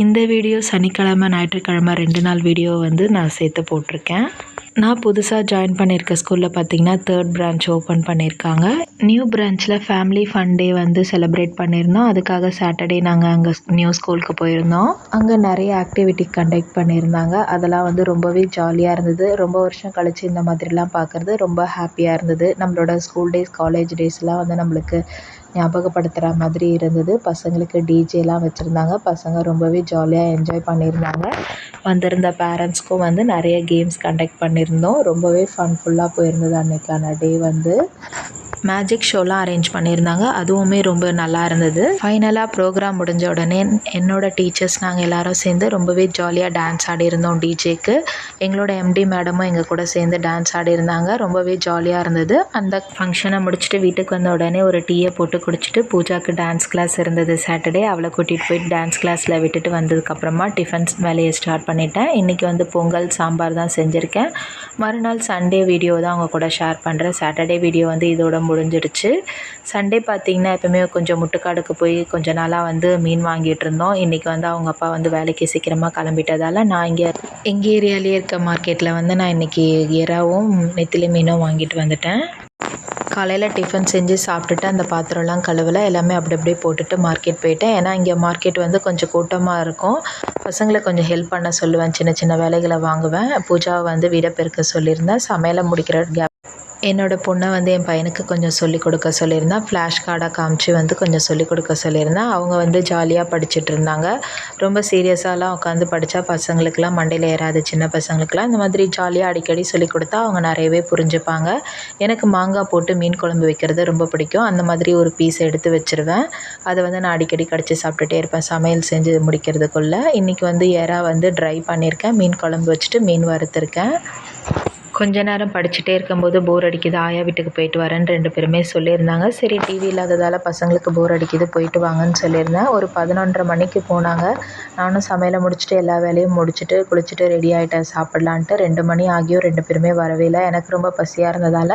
இந்த வீடியோ சனிக்கிழமை ஞாயிற்றுக்கிழமை 2 நாள் வீடியோ வந்து நான் சேர்த்து போட்டிருக்கேன். நான் புதுசாக ஜாயின் பண்ணியிருக்க ஸ்கூலில் பார்த்திங்கன்னா 3rd பிரான்ச் ஓப்பன் பண்ணியிருக்காங்க. நியூ பிரான்ச்சில் ஃபேமிலி ஃபன் டே வந்து செலிப்ரேட் பண்ணியிருந்தோம். அதுக்காக சாட்டர்டே நாங்கள் அங்கே நியூ ஸ்கூலுக்கு போயிருந்தோம். அங்கே நிறைய ஆக்டிவிட்டி கண்டக்ட் பண்ணியிருந்தாங்க. அதெல்லாம் வந்து ரொம்பவே ஜாலியாக இருந்தது. ரொம்ப வருஷம் கழித்து இந்த மாதிரிலாம் பார்க்குறது ரொம்ப ஹாப்பியாக இருந்தது. நம்மளோட ஸ்கூல் டேஸ் காலேஜ் டேஸ்லாம் வந்து நம்மளுக்கு ஞாபகப்படுத்துகிற மாதிரி இருந்தது. பசங்களுக்கு டிஜேலாம் வச்சுருந்தாங்க. பசங்க ரொம்பவே ஜாலியாக என்ஜாய் பண்ணியிருந்தாங்க. வந்திருந்த பேரண்ட்ஸ்க்கும் வந்து நிறைய கேம்ஸ் கண்டக்ட் பண்ணியிருந்தோம். ரொம்பவே ஃபன்ஃபுல்லாக போயிருந்தது அன்றைக்கான டே வந்து. மேஜிக் ஷோலாம் அரேஞ்ச் பண்ணியிருந்தாங்க. அதுவுமே ரொம்ப நல்லா இருந்தது. ஃபைனலாக ப்ரோக்ராம் முடிஞ்ச உடனே என்னோட டீச்சர்ஸ் நாங்கள் எல்லோரும் சேர்ந்து ரொம்பவே ஜாலியாக டான்ஸ் ஆடியிருந்தோம் டிஜேக்கு. எங்களோட எம்டி மேடமும் எங்கள் கூட சேர்ந்து டான்ஸ் ஆடியிருந்தாங்க. ரொம்பவே ஜாலியாக இருந்தது. அந்த ஃபங்க்ஷனை முடிச்சுட்டு வீட்டுக்கு வந்த உடனே ஒரு டீயை போட்டு குடிச்சிட்டு பூஜாவுக்கு டான்ஸ் கிளாஸ் இருந்தது சாட்டர்டே. அவளை கூட்டிகிட்டு போயிட்டு டான்ஸ் கிளாஸில் விட்டுட்டு வந்ததுக்கப்புறமா டிஃபன்ஸ் வேலையை ஸ்டார்ட் பண்ணிட்டேன். இன்றைக்கி வந்து பொங்கல் சாம்பார் தான் செஞ்சுருக்கேன். மறுநாள் சண்டே வீடியோ தான் அவங்க கூட ஷேர் பண்ணுறேன். சாட்டர்டே வீடியோ வந்து இதோட முடிஞ்சிடுச்சு. சண்டே பார்த்திங்கன்னா எப்போவுமே கொஞ்சம் முட்டுக்காடுக்கு போய் கொஞ்ச நாளாக வந்து மீன் வாங்கிட்டு இருந்தோம். இன்றைக்கி வந்து அவங்க அப்பா வந்து வேலைக்கு சீக்கிரமாக கிளம்பிட்டதால் நான் எங்கள் ஏரியாலேயே இருக்க மார்க்கெட்டில் வந்து நான் இன்றைக்கி எறாவும் நெத்திலி மீனும் வாங்கிட்டு வந்துட்டேன். காலையில் டிஃபன் செஞ்சு சாப்பிட்டுட்டு அந்த பாத்திரம்லாம் கழுவலை, எல்லாமே அப்படி அப்படியே போட்டுட்டு மார்க்கெட் போயிட்டேன். ஏன்னா இங்கே மார்க்கெட் வந்து கொஞ்சம் கூட்டமாக இருக்கும். பசங்களை கொஞ்சம் ஹெல்ப் பண்ண சொல்லுவேன். சின்ன சின்ன வேலைகளை வாங்குவேன். பூஜாவை வந்து வீடை பெருக்க சொல்லியிருந்தேன். சமையலை முடிக்கிற கேப் என்னோடய பொண்ணை வந்து என் பையனுக்கு கொஞ்சம் சொல்லிக் கொடுக்க சொல்லியிருந்தேன். ஃப்ளாஷ் கார்டாக காமிச்சு வந்து கொஞ்சம் சொல்லிக் கொடுக்க சொல்லியிருந்தேன். அவங்க வந்து ஜாலியாக படிச்சுட்டு இருந்தாங்க. ரொம்ப சீரியஸாலாம் உட்காந்து படித்தா பசங்களுக்கெலாம் மண்டையில் ஏறாது. சின்ன பசங்களுக்கெலாம் இந்த மாதிரி ஜாலியாக அடிக்கடி சொல்லிக் கொடுத்தா அவங்க நிறையவே புரிஞ்சுப்பாங்க. எனக்கு மாங்காய் போட்டு மீன் குழம்பு வைக்கிறது ரொம்ப பிடிக்கும். அந்த மாதிரி ஒரு பீஸ் எடுத்து வச்சுருவேன். அதை வந்து நான் அடிக்கடி கடித்து சாப்பிட்டுட்டே இருப்பேன் சமையல் செஞ்சு முடிக்கிறதுக்குள்ளே. இன்றைக்கி வந்து எறா வந்து ட்ரை பண்ணியிருக்கேன். மீன் குழம்பு வச்சுட்டு மீன் வறுத்துருக்கேன். கொஞ்ச நேரம் படிச்சுட்டே இருக்கும்போது போர் அடிக்குது, ஆயா வீட்டுக்கு போயிட்டு வரேன்னு 2 பேருமே சொல்லியிருந்தாங்க. சரி டிவி இல்லாததால் பசங்களுக்கு போர் அடிக்குது, போயிட்டு வாங்கன்னு சொல்லியிருந்தேன். ஒரு 11:30 மணிக்கு போனாங்க. நானும் சமையலை முடிச்சுட்டு எல்லா வேலையும் முடிச்சுட்டு குளிச்சுட்டு ரெடி ஆகிட்டேன் சாப்பிட்லான்ட்டு. 2 மணி ஆகியும் 2 பேருமே வரவே இல்லை. எனக்கு ரொம்ப பசியாக இருந்ததால்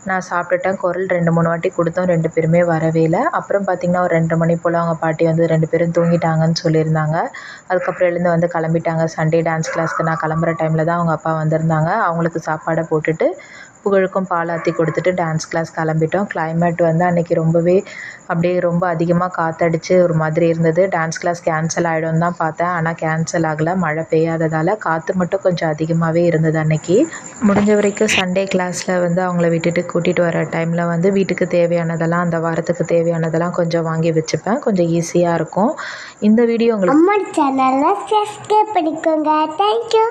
நான் சாப்பிட்டுட்டேன். குரல் 2-3 வாட்டி கொடுத்தோம், 2 பேருமே வரவே இல்லை. அப்புறம் பார்த்திங்கன்னா ஒரு 2 மணி போல் அவங்க பாட்டி வந்து 2 பேரும் தூங்கிட்டாங்கன்னு சொல்லியிருந்தாங்க. அதுக்கப்புறம் எழுந்து வந்து கிளம்பிட்டாங்க. சண்டே டான்ஸ் கிளாஸ்க்கு நான் கிளம்புற டைமில் தான் அவங்க அப்பா வந்திருந்தாங்க. அவங்களுக்கு சாப்பாடை போட்டுட்டு புகழுக்கும் பாலாத்தி கொடுத்துட்டு டான்ஸ் கிளாஸ் கிளம்பிட்டோம். கிளைமேட் வந்து அன்றைக்கி ரொம்பவே அப்படியே ரொம்ப அதிகமாக காற்றடிச்சு ஒரு மாதிரி இருந்தது. டான்ஸ் கிளாஸ் கேன்சல் ஆகிடும் தான் பார்த்தேன். ஆனால் கேன்சல் ஆகலை. மழை பெய்யாததால் காற்று மட்டும் கொஞ்சம் அதிகமாகவே இருந்தது அன்றைக்கி. முடிஞ்ச வரைக்கும் சண்டே கிளாஸில் வந்து அவங்கள விட்டுட்டு கூட்டிகிட்டு வர டைமில் வந்து வீட்டுக்கு தேவையானதெல்லாம் அந்த வாரத்துக்கு தேவையானதெல்லாம் கொஞ்சம் வாங்கி வச்சுப்பேன். கொஞ்சம் ஈஸியாக இருக்கும். இந்த வீடியோ உங்களுக்கு சேனலை சப்ஸ்கிரைப் பண்ணிக்கோங்க. தேங்க்யூ.